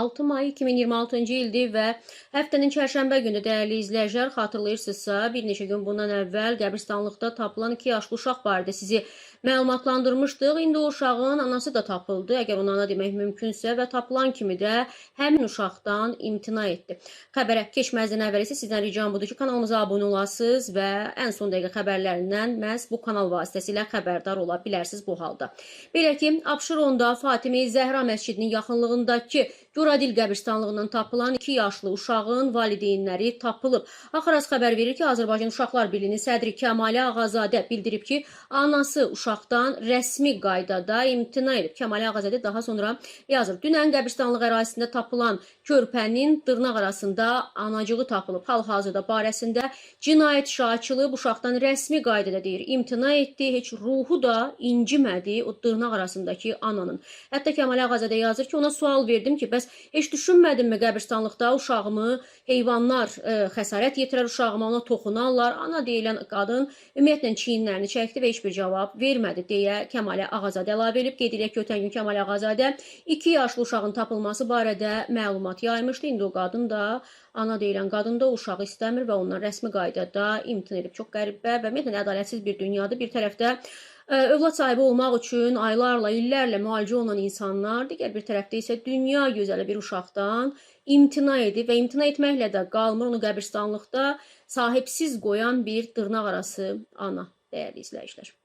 6 may 2026-cı ildir və həftənin çərşənbə günü dəyərli izləyicilər, xatırlayırsınızsa, bir neçə gün bundan əvvəl qəbirstanlıqda tapılan 2 yaşlı uşaq barədə sizi məlumatlandırmışdıq. İndi o uşağın anası da tapıldı, əgər ona ana demək mümkünsə və tapılan kimi də həmin uşaqdan imtina etdi. Xəbərə keçməzdən əvvəl isə sizdən ricam budur ki, kanalımıza abunə olasınız və ən son dəqiqə xəbərlərindən məhz bu kanal vasitəsilə xəbərdar ola bilərsiniz bu halda. Belə ki, Abşeronda Fatimi Zəhra məscidinin yaxınlığındakı Güradil qəbirstanlığından tapılan 2 yaşlı uşağın valideynləri tapılıb. Axaras xəbər verir ki, Azərbaycan Uşaqlar Birliyinin sədri Kəmalə Ağazadə bildirib ki, anası uşaqdan rəsmi qaydada imtina edib. Kəmalə Ağazadə daha sonra yazır. Dünən qəbirstanlıq ərazisində tapılan körpənin dırnaq arasında anacığı tapılıb. Hal-hazırda barəsində cinayət işi açılıb. Uşaqdan rəsmi qaydada deyir, imtina etdi, heç ruhu da incimədi o dırnaq arasındakı ananın. Hətta Kəmalə Ağazadə yazır ki, ona sual verdim ki, bəs heç düşünmədinmi qəbirstanlıqda uşağımı heyvanlar xəsarət yetirər uşağıma, ona toxunarlar. Ana deyilən qadın ümumiyyətlə çiyinlərini çəkdi və heç bir cavab vermədi deyə Kəmalə Ağazadə əlavə edib. Qeyd edək ki, ötən gün Kəmalə Ağazadə 2 yaşlı uşağın tapılması barədə məlumat yaymışdı. İndi o qadın da, ana deyilən qadın da uşağı istəmir və ondan rəsmi qaydada imtina edib. Çox qəribə və ümumiyyətlə ədalətsiz bir dünyadır. Bir tərəfdə övlad sahibi olmaq üçün aylarla, illərlə müalicə olunan insanlar, digər bir tərəfdə isə dünya gözəli bir uşaqdan imtina edib və imtina etməklə də qalmır, onu qəbirstanlıqda sahibsiz qoyan bir dırnaq arası ana, dəyərli izləyicilər.